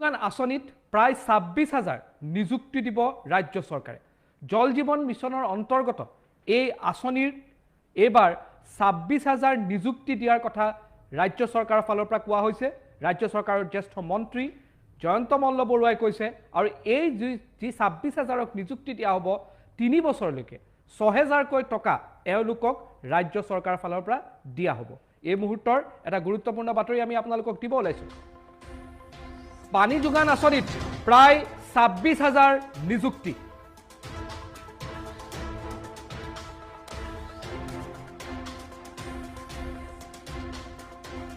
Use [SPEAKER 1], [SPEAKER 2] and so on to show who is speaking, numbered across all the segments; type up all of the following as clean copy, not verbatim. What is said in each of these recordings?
[SPEAKER 1] যোগান আঁচনিত প্ৰায় ২৬,০০০ নিযুক্তি দিব ৰাজ্য চৰকাৰে জল জীৱন মিছনৰ অন্তৰ্গত এই আঁচনিৰ এবাৰ ২৬,০০০ নিযুক্তি দিয়াৰ কথা ৰাজ্য চৰকাৰৰ ফালৰ পৰা কোৱা হৈছে ৰাজ্য চৰকাৰৰ জ্যেষ্ঠ মন্ত্ৰী জয়ন্ত মল্ল বৰুৱাই কৈছে আৰু এই যি ২৬,০০০ক নিযুক্তি দিয়া হ'ব ৩ বছৰলৈকে ৬,০০০কৈ টকা এওঁলোকক ৰাজ্য চৰকাৰৰ ফালৰ পৰা দিয়া হ'ব এই মুহূৰ্তৰ এটা গুৰুত্বপূৰ্ণ বাতৰি আমি আপোনালোকক দিব ওলাইছো পানী যোগান আঁচনিত প্ৰায় ২৬,০০০ নিযুক্তি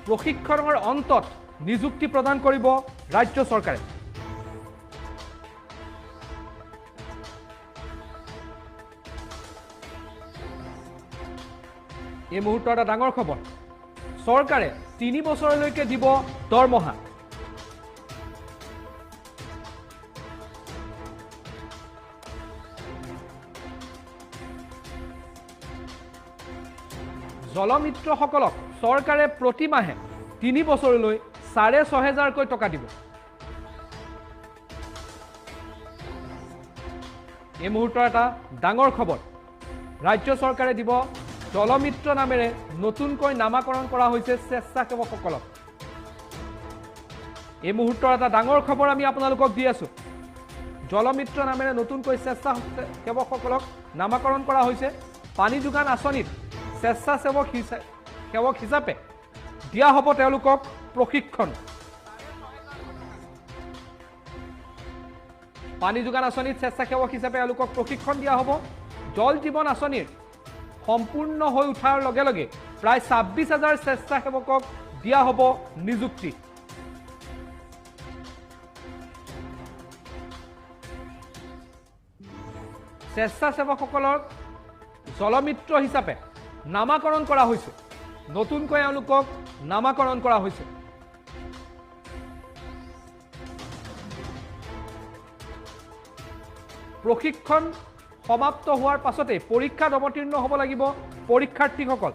[SPEAKER 1] প্ৰশিক্ষণৰ অন্তত নিযুক্তি প্ৰদান কৰিব ৰাজ্য চৰকাৰে এই মুহূৰ্তৰ এটা ডাঙৰ খবৰ চৰকাৰে ৩ বছৰলৈকে দিব দৰমহা জলমিত্ৰসকলক চৰকাৰে প্ৰতি মাহে ৩ বছৰলৈ ৬,৫০০কৈ টকা দিব এই মুহূৰ্তৰ এটা ডাঙৰ খবৰ ৰাজ্য চৰকাৰে দিব জলমিত্ৰ নামেৰে নতুনকৈ নামাকৰণ কৰা হৈছে স্বেচ্ছাসেৱকসকলক এই মুহূৰ্তৰ এটা ডাঙৰ খবৰ আমি আপোনালোকক দি আছো জলমিত্ৰ নামেৰে নতুনকৈ স্বেচ্ছাসেৱকসকলক নামাকৰণ কৰা হৈছে পানী যোগান আঁচনিত স্বেচ্ছাসেৱক হিচাপে দিয়া হ'ব তেওঁলোকক প্ৰশিক্ষণ পানী যোগান আঁচনিত স্বেচ্ছাসেৱক হিচাপে এওঁলোকক প্ৰশিক্ষণ দিয়া হ'ব জল জীৱন আঁচনিৰ সম্পূৰ্ণ হৈ উঠাৰ লগে লগে প্ৰায় ২৬,০০০ স্বেচ্ছাসেৱকক দিয়া হ'ব নিযুক্তি স্বেচ্ছাসেৱকসকলক জলমিত্ৰ হিচাপে নামাকৰণ কৰা হৈছে নতুনকৈ এওঁলোকক নামাকৰণ কৰা হৈছে প্ৰশিক্ষণ সমাপ্ত হোৱাৰ পাছতে পৰীক্ষাত অৱতীৰ্ণ হ'ব লাগিব পৰীক্ষাৰ্থীসকল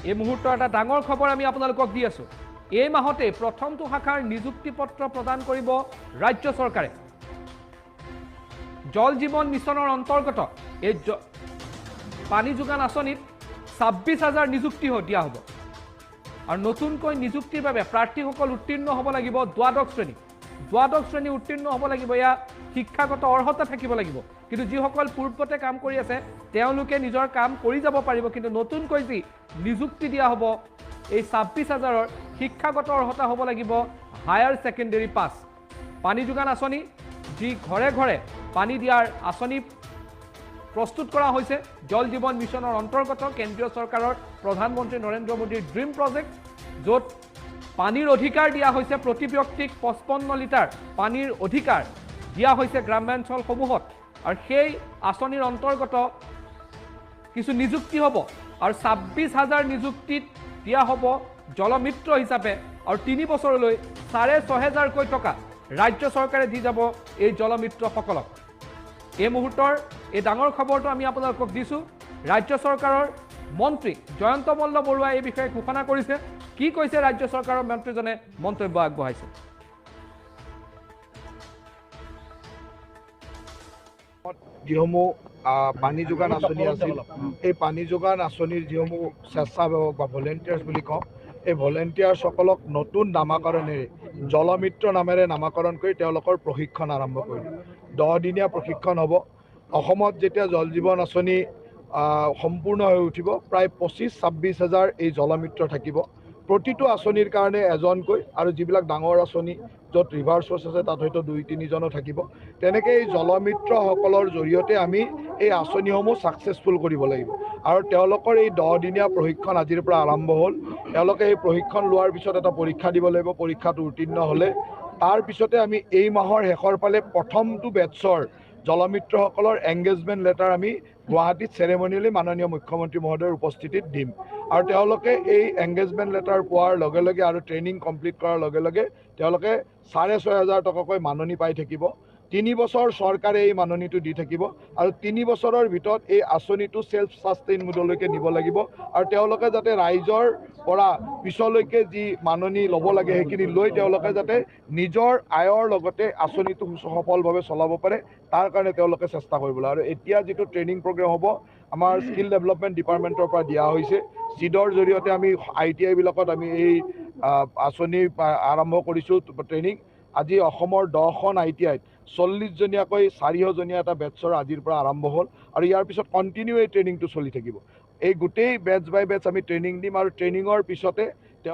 [SPEAKER 1] এই মুহূৰ্তৰ এটা ডাঙৰ খবৰ আমি আপোনালোকক দি আছো এই মাহতে প্ৰথমটো শাখাৰ নিযুক্তি পত্ৰ প্ৰদান কৰিব ৰাজ্য চৰকাৰে জল জীৱন মিছনৰ অন্তৰ্গত এই পানী যোগান আঁচনিত ২৬,০০০ নিযুক্তি দিয়া হ'ব আৰু নতুনকৈ নিযুক্তিৰ বাবে প্ৰাৰ্থীসকল উত্তীৰ্ণ হ'ব লাগিব দ্বাদশ শ্ৰেণী উত্তীৰ্ণ হ'ব লাগিব এয়া শিক্ষাগত অৰ্হতা থাকিব লাগিব কিন্তু যিসকল পূৰ্বতে কাম কৰি আছে তেওঁলোকে নিজৰ কাম কৰি যাব পাৰিব কিন্তু নতুনকৈ যি নিযুক্তি দিয়া হ'ব এই ২৬,০০০ৰ শিক্ষাগত অৰ্হতা হ'ব লাগিব হায়াৰ ছেকেণ্ডেৰী পাছ পানী যোগান আঁচনি যি ঘৰে ঘৰে পানী দিয়াৰ আঁচনি প্ৰস্তুত কৰা হৈছে জল জীৱন মিছনৰ অন্তৰ্গত কেন্দ্ৰীয় চৰকাৰৰ প্ৰধানমন্ত্ৰী নৰেন্দ্ৰ মোদীৰ ড্ৰিম প্ৰজেক্ট য'ত পানীৰ অধিকাৰ দিয়া হৈছে প্ৰতি ব্যক্তিক ৫৫ লিটাৰ পানীৰ অধিকাৰ দিয়া হৈছে গ্ৰাম্যাঞ্চলসমূহত আৰু সেই আঁচনিৰ অন্তৰ্গত কিছু নিযুক্তি হ'ব আৰু ২৬,০০০ নিযুক্তিত দিয়া হ'ব জলমিত্ৰ হিচাপে আৰু ৩ বছৰলৈ ৬,৫০০কৈ টকা ৰাজ্য চৰকাৰে দি যাব এই জলমিত্ৰসকলক এই মুহূৰ্তৰ এই ডাঙৰ খবৰটো আমি আপোনালোকক দিছো ৰাজ্য চৰকাৰৰ মন্ত্ৰী জয়ন্ত মল্ল বৰুৱাই এই বিষয়ে ঘোষণা কৰিছে কি কৈছে ৰাজ্য চৰকাৰৰ মন্ত্ৰীজনে মন্তব্য আগবঢ়াইছে
[SPEAKER 2] যিসমূহ পানী যোগান আঁচনি আছিল এই পানী যোগান আঁচনিৰ যিসমূহ স্বেচ্ছাসেৱক বা ভলেণ্টিয়াৰ্ছ বুলি কওঁ এই ভলেণ্টিয়াৰ্ছসকলক নতুন নামাকৰণেৰে জলমিত্ৰ নামেৰে নামাকৰণ কৰি তেওঁলোকৰ প্ৰশিক্ষণ আৰম্ভ কৰিলে 10 দিনীয়া প্ৰশিক্ষণ হ'ব অসমত যেতিয়া জল জীৱন আঁচনি সম্পূৰ্ণ হৈ উঠিব প্ৰায় ২৫-২৬,০০০ এই জলমিত্ৰ থাকিব প্ৰতিটো আঁচনিৰ কাৰণে এজনকৈ আৰু যিবিলাক ডাঙৰ আঁচনি য'ত ৰিভাৰ চ'ৰ্চ আছে তাত হয়তো ২-৩জনো থাকিব তেনেকৈ এই জলমিত্ৰসকলৰ জৰিয়তে আমি এই আঁচনিসমূহ ছাকচেছফুল কৰিব লাগিব আৰু তেওঁলোকৰ এই 10 দিনীয়া প্ৰশিক্ষণ আজিৰ পৰা আৰম্ভ হ'ল তেওঁলোকে এই প্ৰশিক্ষণ লোৱাৰ পিছত এটা পৰীক্ষা দিব লাগিব পৰীক্ষাত উত্তীৰ্ণ হ'লে তাৰ পিছতে আমি এই মাহৰ শেষৰ ফালে প্ৰথমটো বেটছৰ জলমিত্ৰসকলৰ এংগেজমেণ্ট লেটাৰ আমি গুৱাহাটীত চেৰেমনিয়েলি মাননীয় মুখ্যমন্ত্ৰী মহোদয়ৰ উপস্থিতিত দিম আৰু তেওঁলোকে এই এংগেজমেণ্ট লেটাৰ পোৱাৰ লগে লগে আৰু ট্ৰেইনিং কমপ্লিট কৰাৰ লগে লগে তেওঁলোকে ৬,৫০০ টকাকৈ মাননি পাই থাকিব 3 বছৰ চৰকাৰে এই মাননিটো দি থাকিব আৰু 3 বছৰৰ ভিতৰত এই আঁচনিটো সেলফ সাস্টেইন মোডলৈকে নিব লাগিব আৰু তেওঁলোকে যাতে ৰাইজৰ পৰা পিছলৈকে যি মাননি ল'ব লাগে সেইখিনি লৈ তেওঁলোকে যাতে নিজৰ আয়ৰ লগতে আঁচনিটো সফলভাৱে চলাব পাৰে তাৰ কাৰণে তেওঁলোকে চেষ্টা কৰিব লাগে আৰু এতিয়া যিটো ট্ৰেইনিং প্ৰগ্ৰেম হ'ব আমাৰ স্কিল ডেভেলপমেণ্ট ডিপাৰ্টমেণ্টৰ পৰা দিয়া হৈছে সিডৰ জৰিয়তে আমি ITI বিলাকত আমি এই আঁচনি আৰম্ভ কৰিছোঁ ট্ৰেইনিং আজি অসমৰ 10খন ITIত 40জনীয়াকৈ 400জনীয়া এটা বেটছৰ আজিৰ পৰা আৰম্ভ হ'ল আৰু ইয়াৰ পিছত কণ্টিনিউ এই ট্ৰেইনিংটো চলি থাকিব এই গোটেই বেটছ বাই বেটছ আমি ট্ৰেইনিং দিম আৰু ট্ৰেইনিঙৰ পিছতে